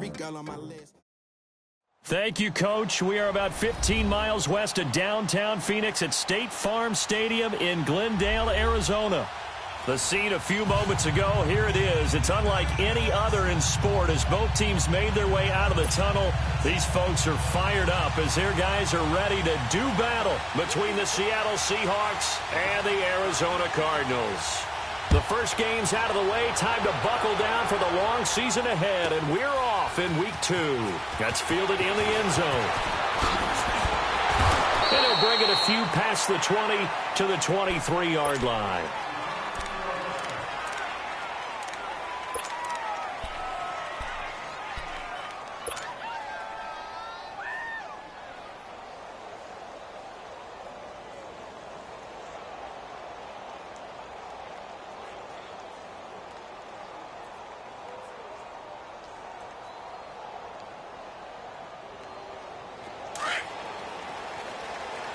every girl on my list. Thank you, Coach. We are about 15 miles west of downtown Phoenix at State Farm Stadium in Glendale, Arizona. The scene a few moments ago, here it is. It's unlike any other in sport as both teams made their way out of the tunnel. These folks are fired up as their guys are ready to do battle between the Seattle Seahawks and the Arizona Cardinals. The first game's out of the way. Time to buckle down for the long season ahead, and we're off in week 2. That's fielded in the end zone. And he'll bring it a few past the 20 to the 23-yard line.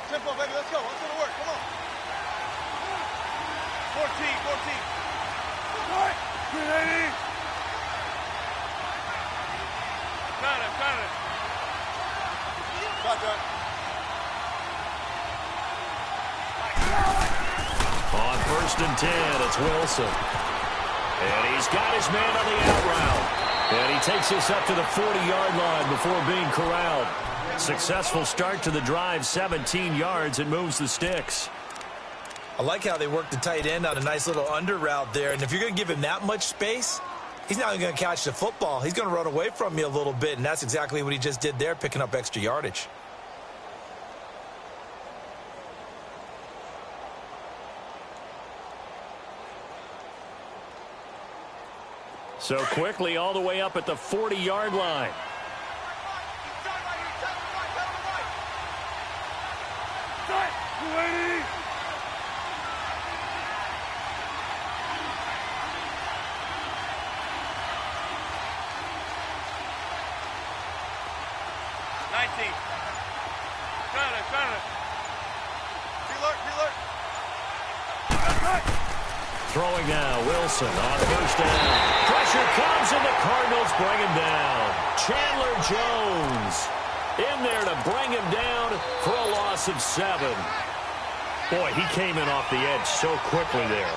Tempo, baby, let's go. Let's go to work. Come on. 14. 380. Got it. Shotgun. On 1st and 10, it's Wilson. And he's got his man on the out route. And he takes this up to the 40-yard line before being corralled. Successful start to the drive, 17 yards, and moves the sticks. I like how they work the tight end on a nice little under route there. And if you're going to give him that much space, he's not going to catch the football. He's going to run away from you a little bit, and that's exactly what he just did there, picking up extra yardage. So quickly all the way up at the 40-yard line. Throwing now, Wilson on 1st down. Pressure comes and the Cardinals bring him down. Chandler Jones in there to bring him down for a loss of 7. Boy, he came in off the edge so quickly there.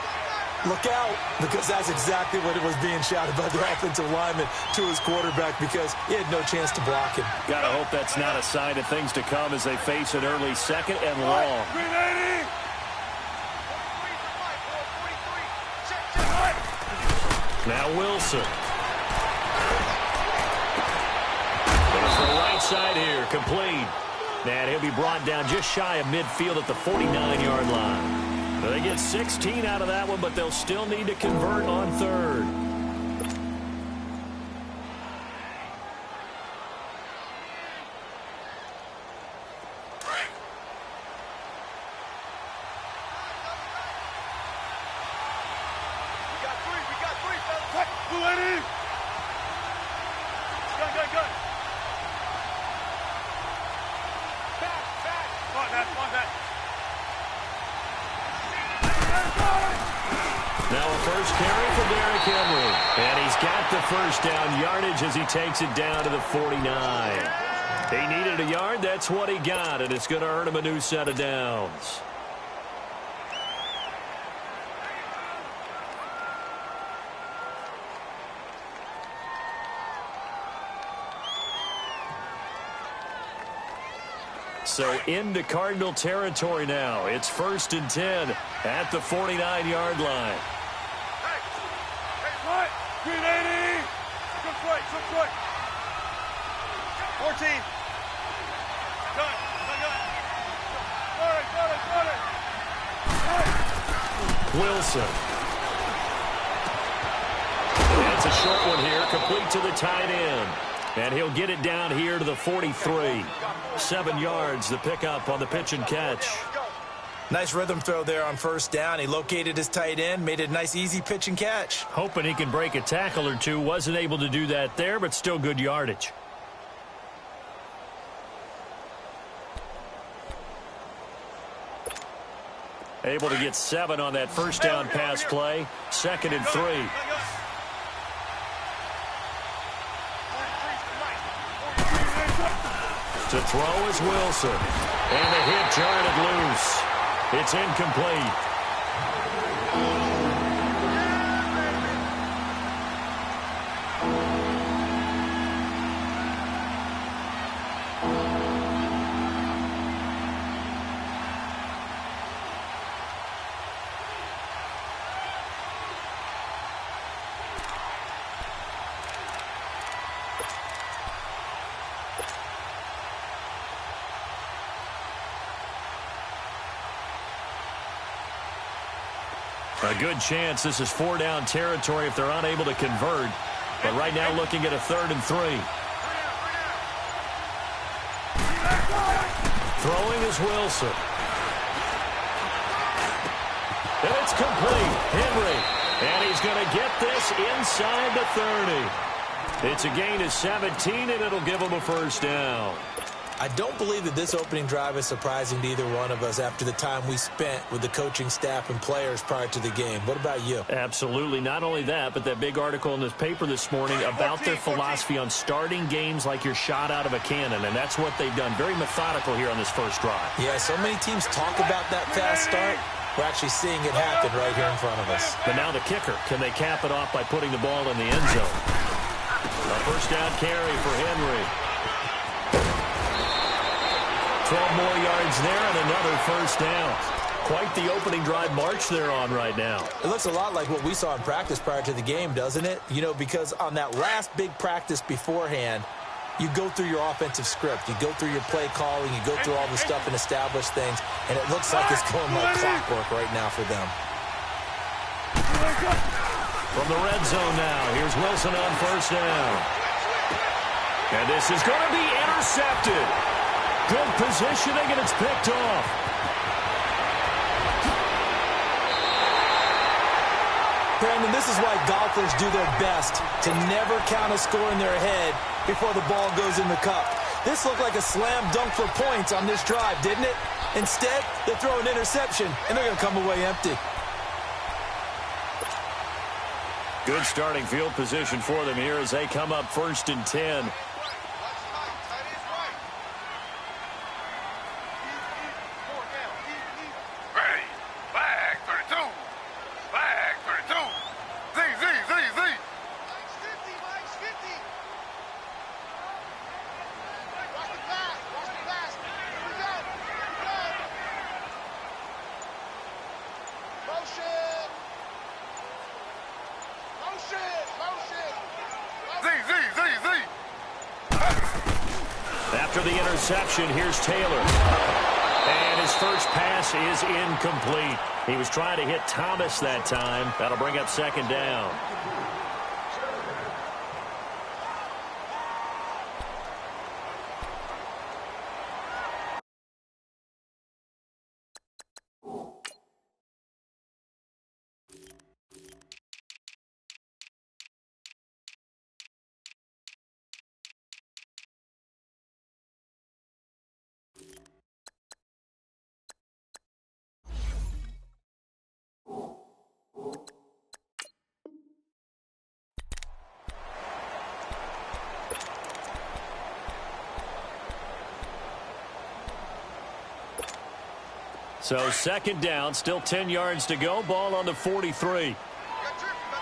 Look out, because that's exactly what it was being shouted by the offensive lineman to his quarterback, because he had no chance to block him. Gotta hope that's not a sign of things to come as they face an early 2nd and long. 380. Now Wilson. Goes to the right side here, complete. And he'll be brought down just shy of midfield at the 49-yard line. They get 16 out of that one, but they'll still need to convert on 3rd. Now a first carry for Derrick Henry. And he's got the first down yardage as he takes it down to the 49. He needed a yard. That's what he got, and it's going to earn him a new set of downs. So into Cardinal territory now. It's 1st and 10 at the 49-yard line. Hey, 380. Good foot. 14. Got it. Wilson. That's a short one here, complete to the tight end. And he'll get it down here to the 43. 7 yards, the pickup on the pitch and catch. Nice rhythm throw there on 1st down. He located his tight end, made it a nice, easy pitch and catch. Hoping he can break a tackle or two. Wasn't able to do that there, but still good yardage. Able to get 7 on that 1st down pass play. 2nd and 3. To throw is Wilson. And the hit jarred it loose. It's incomplete. A good chance this is 4-down territory if they're unable to convert. But right now looking at a 3rd and 3. Throwing is Wilson. And it's complete. Henry. And he's going to get this inside the 30. It's a gain of 17, and it'll give him a 1st down. I don't believe that this opening drive is surprising to either one of us after the time we spent with the coaching staff and players prior to the game. What about you? Absolutely. Not only that, but that big article in this paper this morning about their philosophy on starting games like you're shot out of a cannon, and that's what they've done. Very methodical here on this first drive. Yeah, so many teams talk about that fast start. We're actually seeing it happen right here in front of us. But now the kicker. Can they cap it off by putting the ball in the end zone? A 1st down carry for Henry. 12 more yards there and another 1st down. Quite the opening drive march they're on right now. It looks a lot like what we saw in practice prior to the game, doesn't it? You know, because on that last big practice beforehand, you go through your offensive script. You go through your play calling. You go through all the stuff and establish things. And it looks like it's going like clockwork right now for them. From the red zone now, here's Wilson on 1st down. And this is going to be intercepted. Good positioning, and it's picked off. Brandon, this is why golfers do their best to never count a score in their head before the ball goes in the cup. This looked like a slam dunk for points on this drive, didn't it? Instead, they throw an interception, and they're going to come away empty. Good starting field position for them here as they come up 1st and 10. After the interception, here's Taylor. And his first pass is incomplete. He was trying to hit Thomas that time. That'll bring up 2nd down. So 2nd down, still 10 yards to go. Ball on the 43.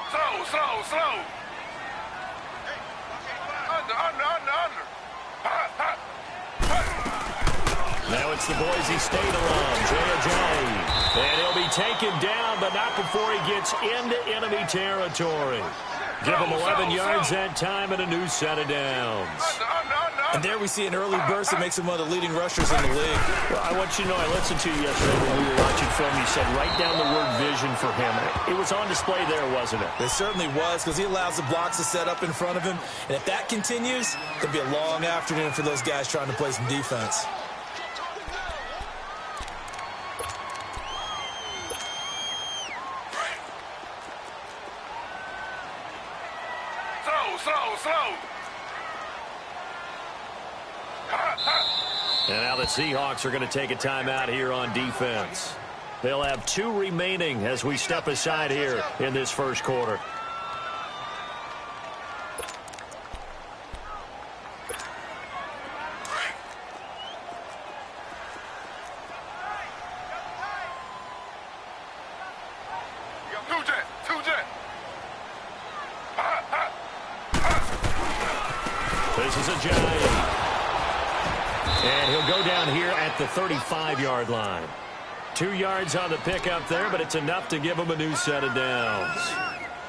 Slow. Under. Now it's the Boise State alarm, J.J. And he'll be taken down, but not before he gets into enemy territory. Give him 11 yards that time and a new set of downs. And there we see an early burst that makes him one of the leading rushers in the league. Well, I want you to know, I listened to you yesterday when we were watching film. You said write down the word vision for him. It was on display there, wasn't it? It certainly was, because he allows the blocks to set up in front of him. And if that continues, it'll be a long afternoon for those guys trying to play some defense. Slow. And now the Seahawks are going to take a timeout here on defense. They'll have 2 remaining as we step aside here in this first quarter. This is a giant. And he'll go down here at the 35-yard line. 2 yards on the pickup there, but it's enough to give him a new set of downs.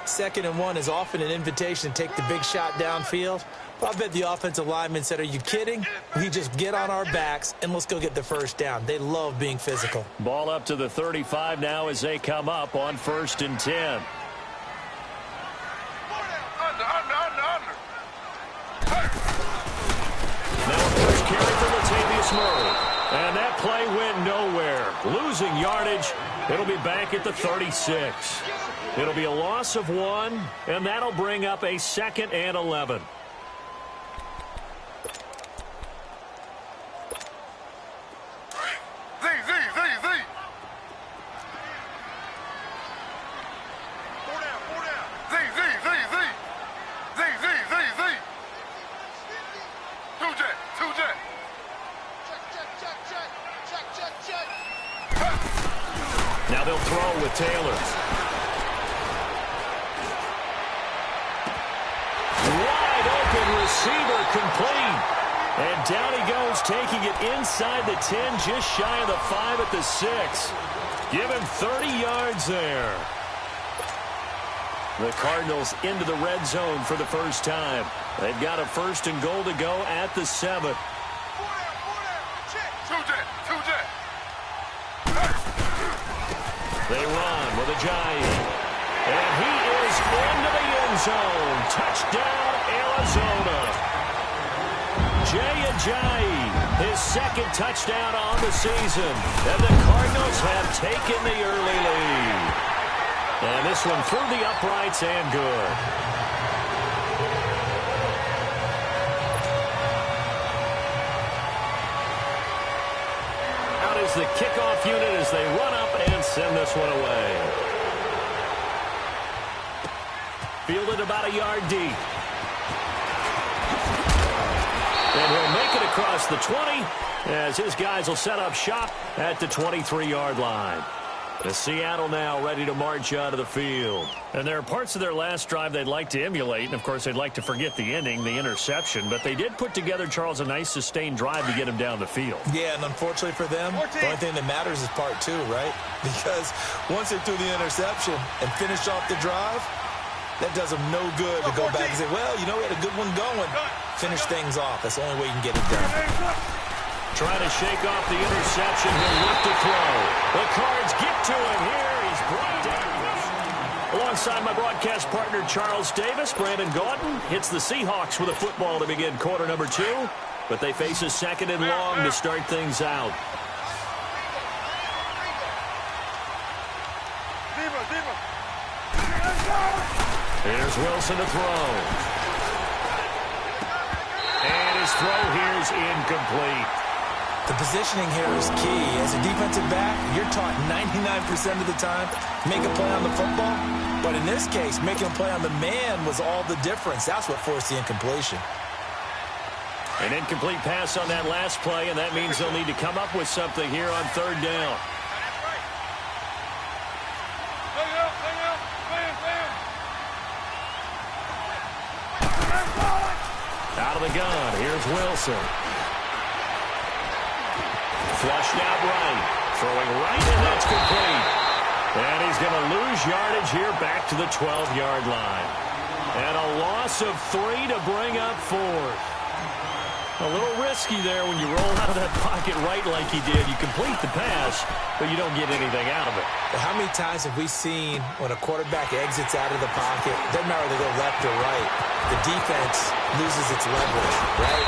2nd and 1 is often an invitation to take the big shot downfield. But I bet the offensive lineman said, are you kidding? We just get on our backs and let's go get the first down. They love being physical. Ball up to the 35 now as they come up on 1st and 10. Under. Now first carry for Latavius Murray. And that play went nowhere. Losing yardage. It'll be back at the 36. It'll be a loss of 1, and that'll bring up a 2nd and 11. Now they'll throw with Taylor. Wide open receiver complete. And down he goes, taking it inside the 10, just shy of the 5 at the 6. Give him 30 yards there. The Cardinals into the red zone for the first time. They've got a 1st and goal to go at the 7. They run with a giant. And he is into the end zone. Touchdown, Arizona. Jay Ajayi, his 2nd touchdown on the season. And the Cardinals have taken the early lead. And this one through the uprights and good. Out is the kickoff unit as they run up and send this one away. Fielded about a yard deep. And he'll make it across the 20 as his guys will set up shop at the 23-yard line. The Seattle now ready to march out of the field. And there are parts of their last drive they'd like to emulate. And, of course, they'd like to forget the ending, the interception. But they did put together, Charles, a nice sustained drive to get him down the field. Yeah, and unfortunately for them, the only thing that matters is part 2, right? Because once they threw the interception and finished off the drive, that does them no good to go back and say, well, you know, we had a good one going. Finish things off. That's the only way you can get it done. Trying to shake off the interception. He'll look to throw. The Cards get to him here. He's brought down. Alongside my broadcast partner, Charles Davis, Brandon Gaudin hits the Seahawks with a football to begin quarter number 2. But they face a 2nd and long to start things out. Here's Wilson to throw. And his throw here is incomplete. The positioning here is key. As a defensive back, you're taught 99% of the time, make a play on the football. But in this case, making a play on the man was all the difference. That's what forced the incompletion. An incomplete pass on that last play, and that means they'll need to come up with something here on 3rd down. Out of the gun, here's Wilson. Flushed out right. Throwing right, and that's complete. And he's going to lose yardage here back to the 12-yard line. And a loss of 3 to bring up 4th. A little risky there when you roll out of that pocket right like he did. You complete the pass, but you don't get anything out of it. But how many times have we seen when a quarterback exits out of the pocket, doesn't matter whether they go left or right, the defense loses its leverage, right?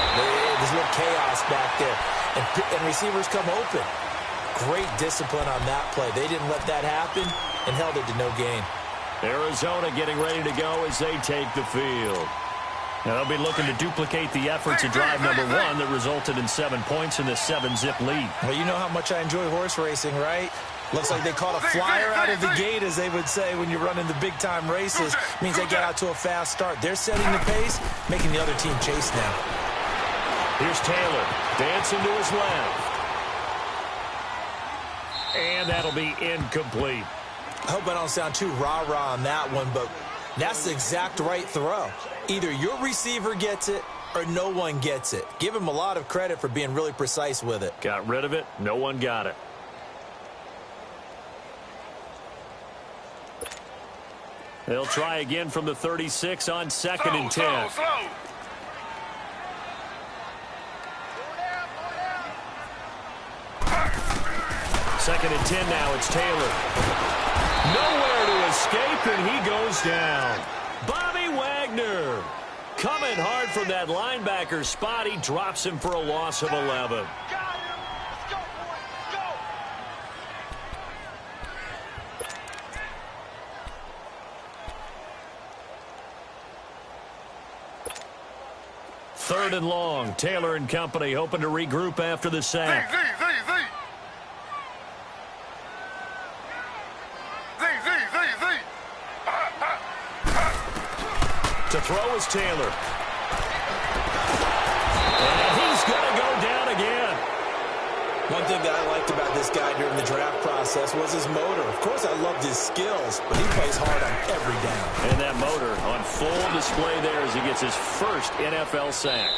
There's a little chaos back there. And receivers come open. Great discipline on that play. They didn't let that happen and held it to no gain. Arizona getting ready to go as they take the field. Now they'll be looking to duplicate the efforts of drive number 1 that resulted in 7 points in this 7-zip lead. Well, you know how much I enjoy horse racing, right? Looks like they caught a flyer out of the gate, as they would say when you're running the big-time races. Means they get out to a fast start. They're setting the pace, making the other team chase now. Here's Taylor, dancing to his left. And that'll be incomplete. I hope I don't sound too rah-rah on that one, but that's the exact right throw. Either your receiver gets it or no one gets it. Give him a lot of credit for being really precise with it. Got rid of it. No one got it. They'll try again from the 36 on 2nd and 10. Slow. Second and 10 now. It's Taylor. Nowhere to escape, and he goes down. Bobby Wagner coming hard from that linebacker spot. He drops him for a loss of 11. Third and long. Taylor and company hoping to regroup after the sack. Z. To throw is Taylor. And he's going to go down again. One thing that I liked about this guy during the draft process was his motor. Of course, I loved his skills, but he plays hard on every down. And that motor on full display there as he gets his first NFL sack.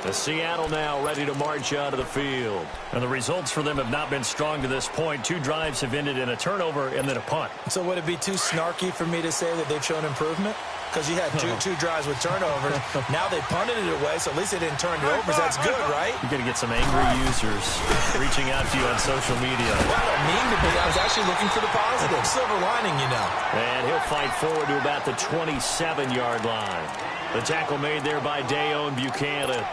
The Seattle now ready to march out of the field. And the results for them have not been strong to this point. 2 drives have ended in a turnover and then a punt. So would it be too snarky for me to say that they've shown improvement? Because you had two drives with turnovers. Now they punted it away, so at least they didn't turn it over. That's good, right? You're going to get some angry users reaching out to you on social media. Well, I don't mean to be. I was actually looking for the positive. Silver lining, you know. And he'll fight forward to about the 27-yard line. The tackle made there by Dayon Buchanan.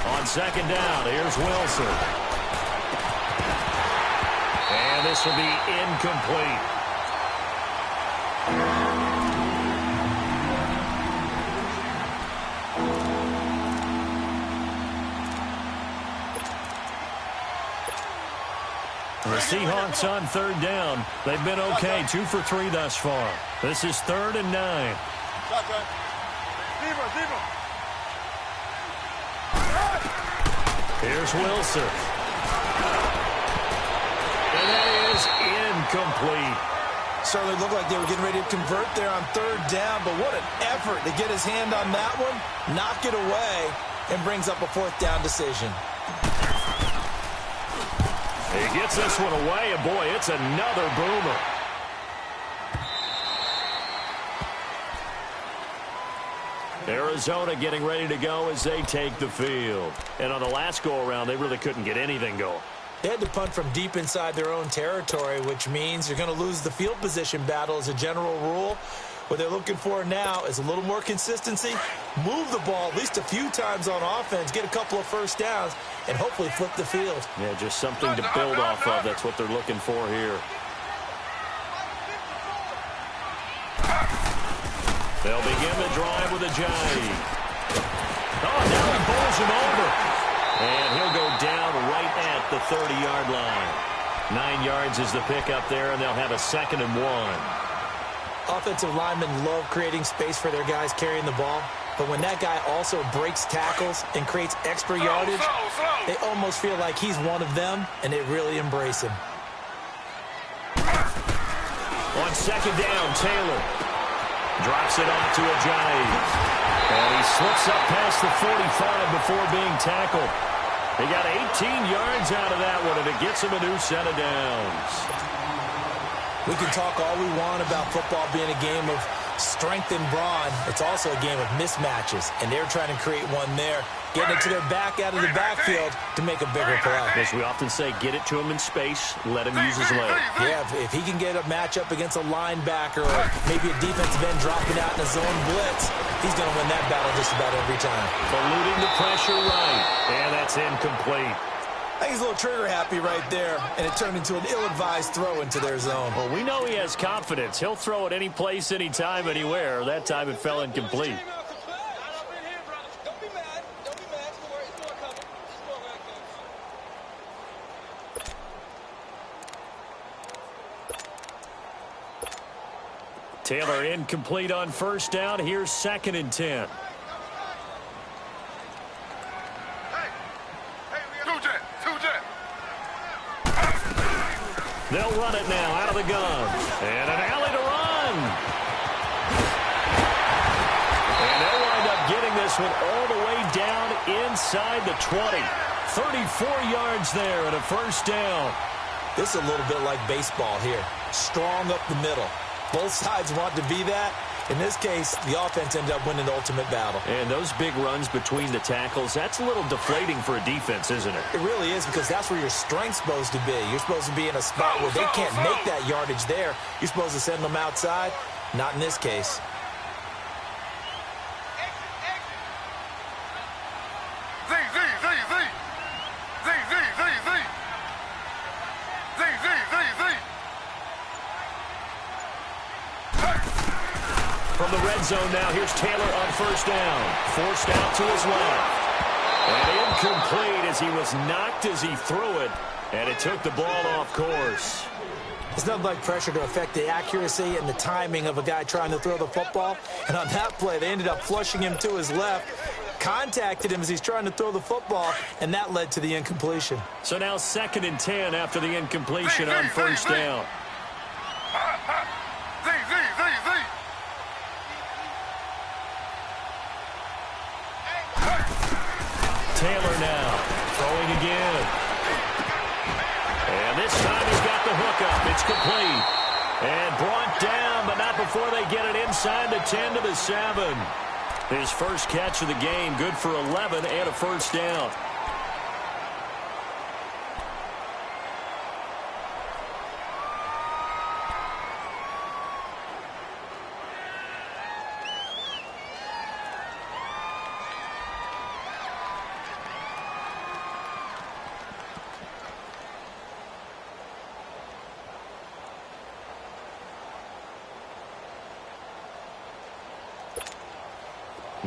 On second down, here's Wilson. And this will be incomplete. The Seahawks on third down. They've been okay, 2 for 3 thus far. This is 3rd and 9. Here's Wilson. And that is incomplete. Certainly looked like they were getting ready to convert there on third down, but what an effort to get his hand on that one, knock it away, and brings up a 4th down decision. He gets this one away, and boy, it's another boomer. Arizona getting ready to go as they take the field. And on the last go-around, they really couldn't get anything going. They had to punt from deep inside their own territory, which means you're going to lose the field position battle as a general rule. What they're looking for now is a little more consistency, move the ball at least a few times on offense, get a couple of first downs, and hopefully flip the field. Yeah, just something to build off of. That's what they're looking for here. They'll begin the drive with a jive. Oh, now he bowls him over. And he'll go down right at the 30-yard line. 9 yards is the pickup there, and they'll have a 2nd and 1. Offensive linemen love creating space for their guys carrying the ball, but when that guy also breaks tackles and creates extra yardage, they almost feel like he's one of them, and they really embrace him. On second down, Taylor drops it off to Ajayi. And he slips up past the 45 before being tackled. He got 18 yards out of that one, and it gets him a new set of downs. We can talk all we want about football being a game of strength and brawn. It's also a game of mismatches, and they're trying to create one there, getting it to their back out of the backfield to make a bigger play. As we often say, get it to him in space, let him use his leg. Yeah, if he can get a matchup against a linebacker or maybe a defensive end dropping out in a zone blitz, he's going to win that battle just about every time. Eluding the pressure right, and that's incomplete. I think he's a little trigger happy right there, and it turned into an ill-advised throw into their zone. Well, we know he has confidence. He'll throw it any place, anytime, anywhere. That time it fell incomplete. Taylor incomplete on first down. Here's 2nd and 10. They'll run it now out of the gun. And an alley to run. And they'll wind up getting this one all the way down inside the 20. 34 yards there and a first down. This is a little bit like baseball here. Strong up the middle. Both sides want to be that. In this case, the offense ended up winning the ultimate battle. And those big runs between the tackles, that's a little deflating for a defense, isn't it? It really is, because that's where your strength's supposed to be. You're supposed to be in a spot where they can't make that yardage there. You're supposed to send them outside. Not in this case. From the red zone now, here's Taylor on first down. Forced out to his left. And incomplete as he was knocked as he threw it. And it took the ball off course. It's nothing like pressure to affect the accuracy and the timing of a guy trying to throw the football. And on that play, they ended up flushing him to his left, contacted him as he's trying to throw the football, and that led to the incompletion. So now 2nd and 10 after the incompletion on first down. Taylor now throwing again. And this time he's got the hook up. It's complete. And brought down, but not before they get it inside the 10 to the 7. His first catch of the game, good for 11 and a first down.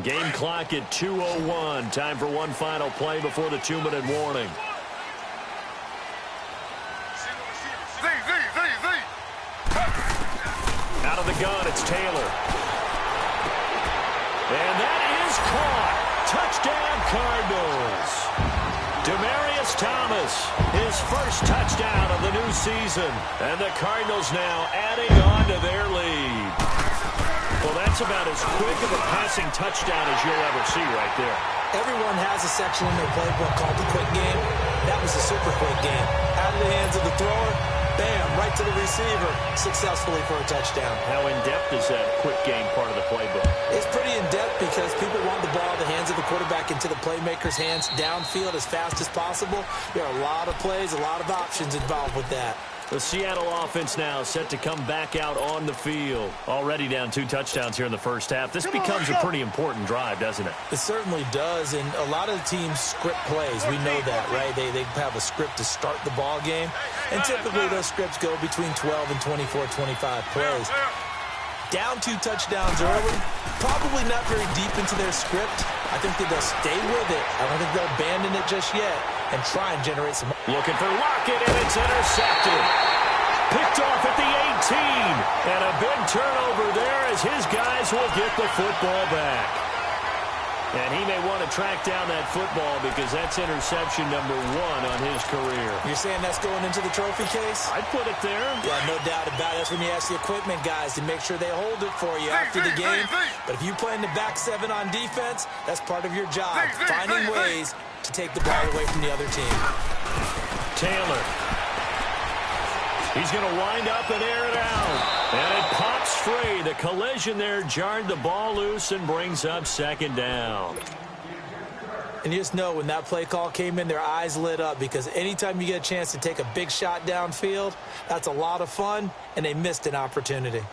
Game clock at 2:01. Time for one final play before the 2-minute warning. Out of the gun, it's Taylor. And that is caught. Touchdown, Cardinals. Demaryius Thomas, his first touchdown of the new season. And the Cardinals now adding on to their lead. Well, that's about as quick of a passing touchdown as you'll ever see right there. Everyone has a section in their playbook called the quick game. That was a super quick game. Out of the hands of the thrower, bam, right to the receiver, successfully for a touchdown. How in-depth is that quick game part of the playbook? It's pretty in-depth because people want the ball in the hands of the quarterback into the playmaker's hands downfield as fast as possible. There are a lot of plays, a lot of options involved with that. The Seattle offense now set to come back out on the field. Already down 2 touchdowns here in the first half. This becomes a pretty important drive, doesn't it? It certainly does, and a lot of the teams script plays. We know that, right? They have a script to start the ball game, and typically those scripts go between 12 and 24, 25 plays. Down 2 touchdowns early, probably not very deep into their script. I think that they'll stay with it. I don't think they'll abandon it just yet and try and generate some. Looking for Lockett, and it's intercepted. Picked off at the 18. And a big turnover there as his guys will get the football back. And he may want to track down that football because that's interception number 1 on his career. You're saying that's going into the trophy case? I'd put it there. Yeah, no doubt about it. That's when you ask the equipment guys to make sure they hold it for you after the game. But if you play in the back 7 on defense, that's part of your job, finding ways to take the ball away from the other team. Taylor. He's going to wind up and air it out. And it pops free. The collision there jarred the ball loose and brings up 2nd down. And you just know when that play call came in, their eyes lit up because anytime you get a chance to take a big shot downfield, that's a lot of fun, and they missed an opportunity.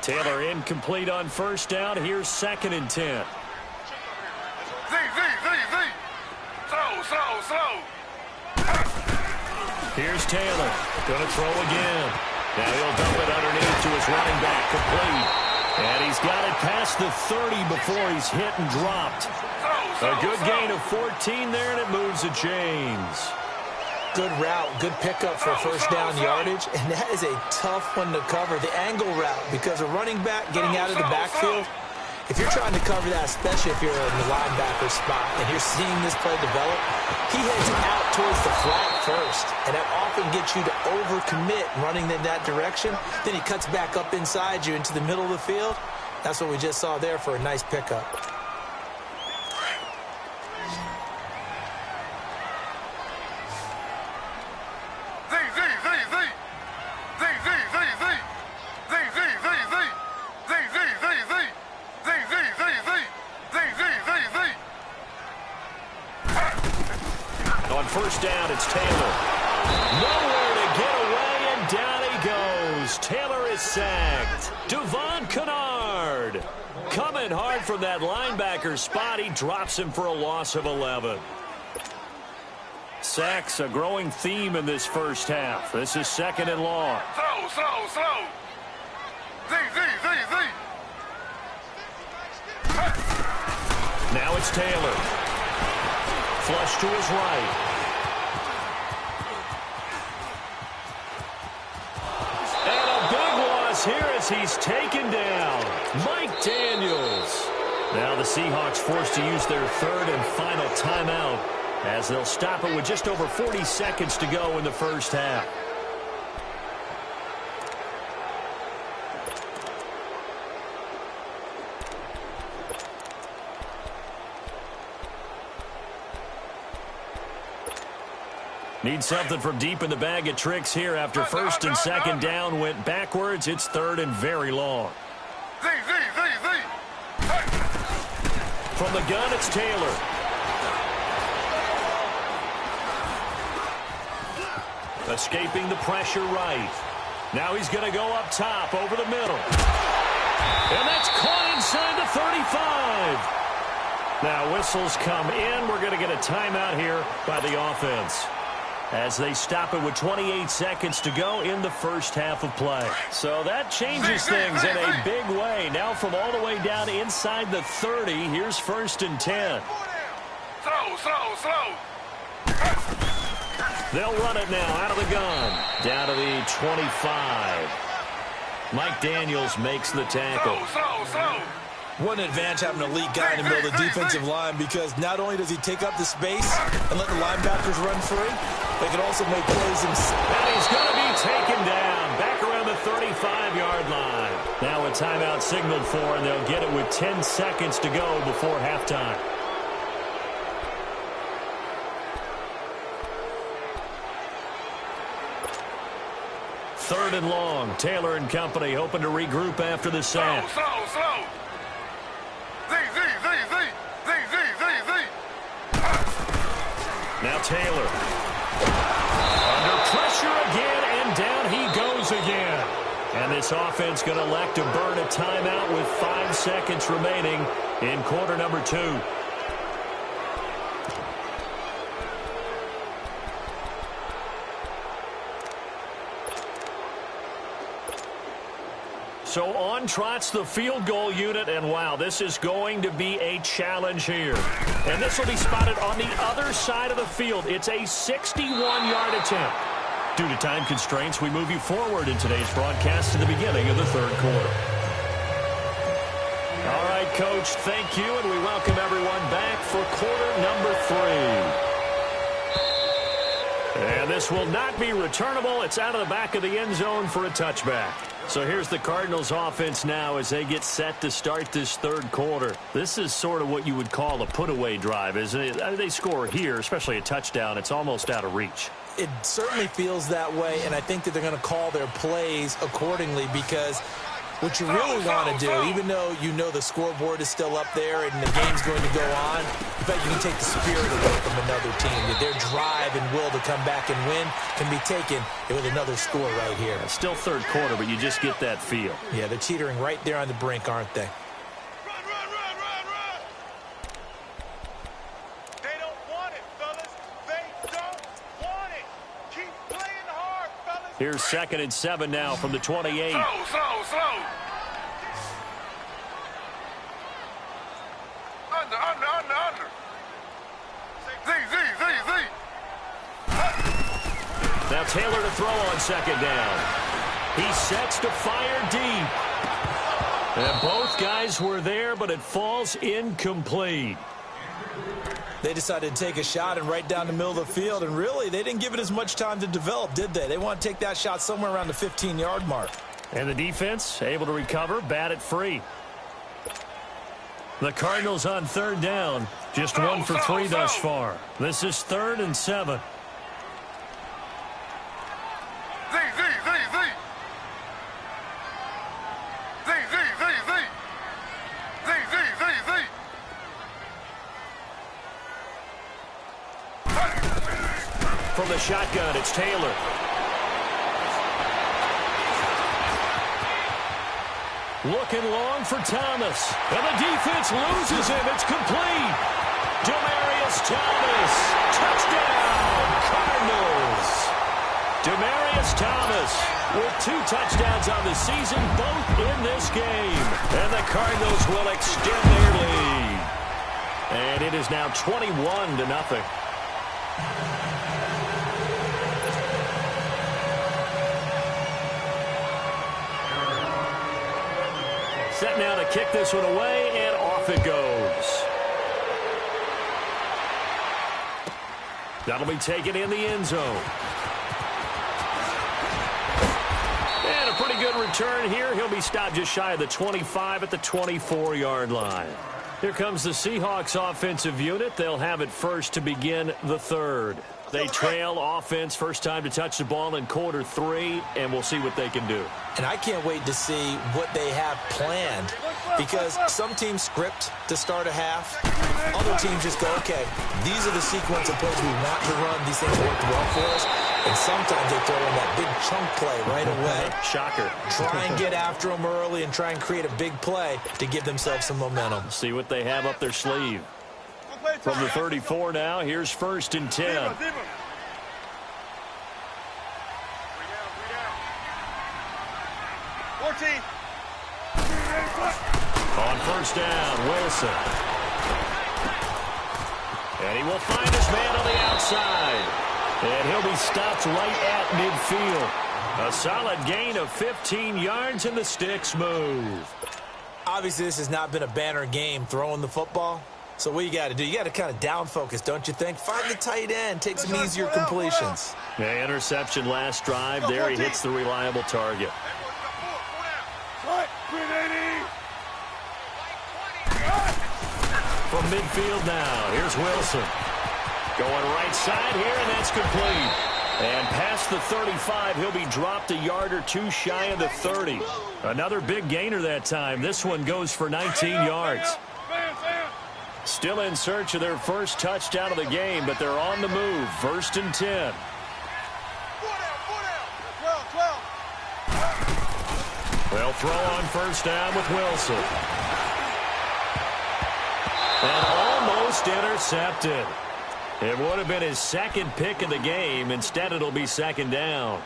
Taylor incomplete on first down. Here's 2nd and 10. Slow. Here's Taylor. Going to throw again. Now he'll dump it underneath to his running back. Complete. And he's got it past the 30 before he's hit and dropped. A good gain of 14 there, and it moves the chains. good route, good pickup for first down yardage, and that is a tough one to cover, the angle route, because a running back getting out of the backfield, if you're trying to cover that, especially if you're in the linebacker spot and you're seeing this play develop, he heads out towards the flat first, and that often gets you to overcommit running in that direction. Then he cuts back up inside you into the middle of the field. That's what we just saw there for a nice pickup. On first down, it's Taylor. Nowhere to get away, and down he goes. Taylor is sacked. Devon Kennard coming hard from that linebacker spot. He drops him for a loss of 11. Sacks a growing theme in this first half. This is second and long. Slow. Now it's Taylor. Flush to his right. And a big loss here as he's taken down. Mike Daniels. Now the Seahawks forced to use their third and final timeout as they'll stop it with just over 40 seconds to go in the first half. Need something from deep in the bag of tricks here after first and second down went backwards. It's third and very long. From the gun, it's Taylor. Escaping the pressure right. Now he's going to go up top over the middle. And that's caught inside the 35. Now whistles come in. We're going to get a timeout here by the offense as they stop it with 28 seconds to go in the first half of play. So that changes things in a big way. Now from all the way down inside the 30, here's first and 10. Slow. They'll run it now out of the gun. Down to the 25. Mike Daniels makes the tackle. Slow. What an advantage having an elite guy in the middle of the defensive line, because not only does he take up the space and let the linebackers run free, they can also make plays himself. And he's going to be taken down back around the 35-yard line. Now a timeout signaled for, and they'll get it with 10 seconds to go before halftime. Third and long. Taylor and company hoping to regroup after the sack. Slow. Now Taylor. Under pressure again, and down he goes again. And this offense going to elect to burn a timeout with 5 seconds remaining in quarter number 2. So on trots the field goal unit, and wow, this is going to be a challenge here. And this will be spotted on the other side of the field. It's a 61-yard attempt. Due to time constraints, we move you forward in today's broadcast to the beginning of the third quarter. All right, Coach, thank you, and we welcome everyone back for quarter number 3. And this will not be returnable. It's out of the back of the end zone for a touchback. So here's the Cardinals offense now as they get set to start this third quarter. This is sort of what you would call a put-away drive, isn't it? I mean, they score here, especially a touchdown. It's almost out of reach. It certainly feels that way, and I think that they're going to call their plays accordingly, because what you really want to do, even though you know the scoreboard is still up there and the game's going to go on, in fact, you can take the spirit away from another team. Their drive and will to come back and win can be taken with another score right here. It's still third quarter, but you just get that feel. Yeah, they're teetering right there on the brink, aren't they? They don't want it, fellas. They don't want it. Keep playing hard, fellas. Here's second and 7 now from the 28. Slow. Under. Z. Now Taylor to throw on second down. He sets to fire deep. And both guys were there, but it falls incomplete. They decided to take a shot and right down the middle of the field, and really, they didn't give it as much time to develop, did they? They want to take that shot somewhere around the 15-yard mark. And the defense able to recover, bat it free. The Cardinals on third down, just 1 for 3 thus far. This is 3rd and 7. From the shotgun, it's Taylor. Looking long for Thomas. And the defense loses him. It's complete. Demaryius Thomas. Touchdown, Cardinals. Demaryius Thomas with 2 touchdowns on the season, both in this game. And the Cardinals will extend their lead. And it is now 21-0. Set now to kick this one away, and off it goes. That'll be taken in the end zone. And a pretty good return here. He'll be stopped just shy of the 25 at the 24-yard line. Here comes the Seahawks offensive unit. They'll have it first to begin the third. They trail offense, first time to touch the ball in quarter 3, and we'll see what they can do. And I can't wait to see what they have planned, because some teams script to start a half. Other teams just go, okay, these are the sequence of plays we want to run. These things worked well for us. And sometimes they throw in that big chunk play right away. Shocker. Try and get after them early and try and create a big play to give themselves some momentum. See what they have up their sleeve. From the 34 now, here's 1st and 10. 14. On first down, Wilson. And he will find his man on the outside. And he'll be stopped right at midfield. A solid gain of 15 yards, and the sticks move. Obviously, this has not been a banner game throwing the football. So what you got to do, you got to kind of down focus, don't you think? Find the tight end, take some easier completions. Yeah, interception last drive. There he hits the reliable target. From midfield now, here's Wilson. Going right side here, and that's complete. And past the 35, he'll be dropped a yard or 2 shy of the 30. Another big gainer that time. This one goes for 19 yards. Still in search of their first touchdown of the game, but they're on the move. 1st and 10. They'll throw on first down with Wilson. And almost intercepted. It would have been his 2nd pick of the game. Instead, it'll be 2nd down.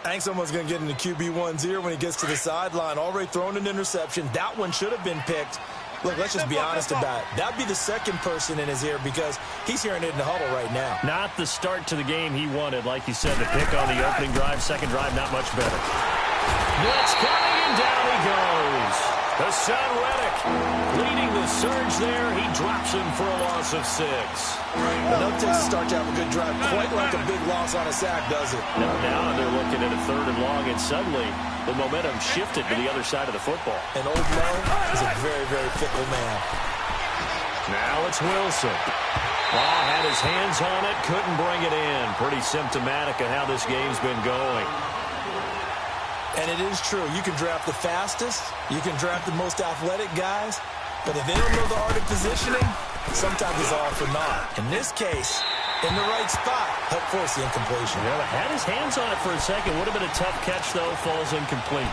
I think someone's going to get into QB1's ear when he gets to the sideline. Already thrown an interception. That one should have been picked. Look, let's just be honest about it. That'd be the 2nd person in his ear because he's hearing it in the huddle right now. Not the start to the game he wanted. Like you said, the pick on the opening drive, 2nd drive, not much better. Blitz coming, and down he goes. Hassan Reddick leading the surge there. He drops him for a loss of 6. Enough takes to start to have a good drive, quite like a big loss on a sack, does it? Now they're looking at a 3rd and long, and suddenly the momentum shifted to the other side of the football. And old Mo is a very, very fickle man. Now it's Wilson. Had his hands on it, couldn't bring it in. Pretty symptomatic of how this game's been going. And it is true. You can draft the fastest. You can draft the most athletic guys. But if they don't know the art of positioning, sometimes it's all for naught. In this case, in the right spot, help force the incompletion. Yeah, had his hands on it for a second. Would have been a tough catch, though. Falls incomplete.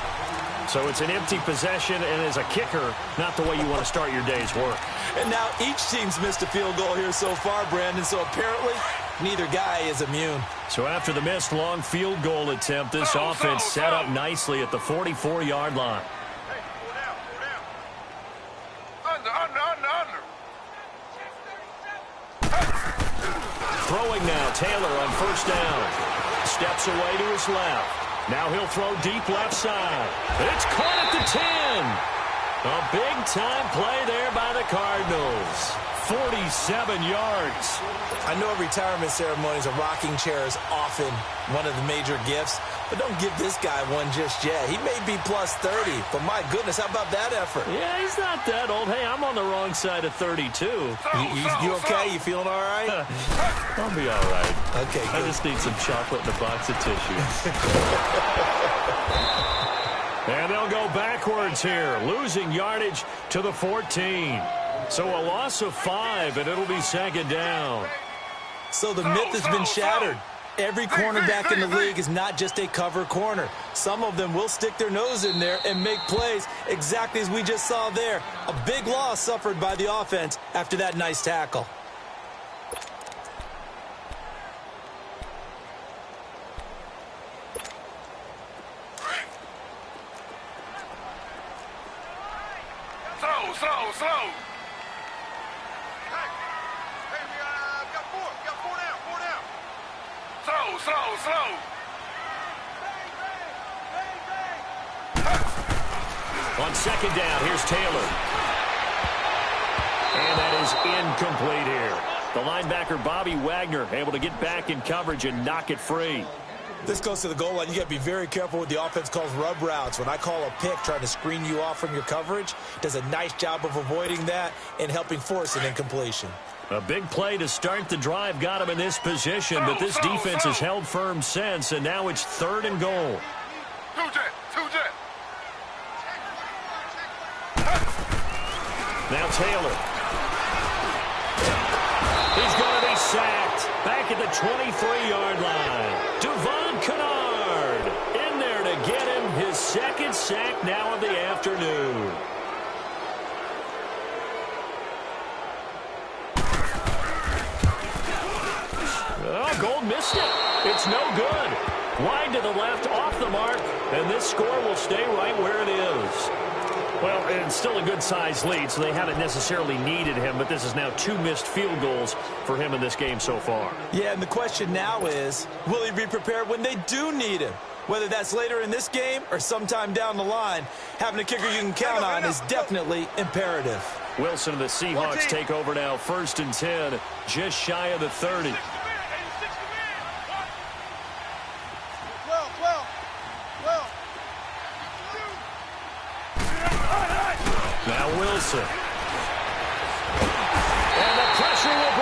So it's an empty possession, and as a kicker, not the way you want to start your day's work. And now each team's missed a field goal here so far, Brandon. So apparently, neither guy is immune. So after the missed long field goal attempt, this offense set up nicely at the 44-yard line. Hey, pull down. Under. Throwing now, Taylor on first down. steps away to his left. Now he'll throw deep left side. It's caught at the 10. A big-time play there by the Cardinals. 47 yards. I know at retirement ceremonies, a rocking chair is often one of the major gifts, but don't give this guy one just yet. He may be plus 30, but my goodness, how about that effort? Yeah, he's not that old. Hey, I'm on the wrong side of 32. You okay? You feeling all right? I'll be all right. Okay, I good. just need some chocolate and a box of tissues. And they'll go backwards here, losing yardage to the 14. So a loss of 5, and it'll be second down. So the myth has been shattered. Every cornerback in the league is not just a cover corner. Some of them will stick their nose in there and make plays exactly as we just saw there. A big loss suffered by the offense after that nice tackle. Slow. Hey, we got four down. Slow. On second down, here's Taylor. And that is incomplete here. The linebacker, Bobby Wagner, able to get back in coverage and knock it free. This goes to the goal line. You got to be very careful with the offense calls rub routes. When I call a pick trying to screen you off from your coverage, does a nice job of avoiding that and helping force an incompletion. A big play to start the drive got him in this position, but this defense has held firm since, and now it's 3rd and goal. Two jet. Now Taylor. He's going to be sacked back at the 23-yard line. Devon Kennard in there to get him his second sack now of the afternoon. Oh, Gold missed it. It's no good. Wide to the left, off the mark, and this score will stay right where it is. Well, it's still a good-sized lead, so they haven't necessarily needed him, but this is now 2 missed field goals for him in this game so far. Yeah, and the question now is, will he be prepared when they do need him? Whether that's later in this game or sometime down the line, having a kicker you can count on is definitely imperative. Wilson and the Seahawks take over now, 1st and 10, just shy of the 30. Now Wilson. And the pressure will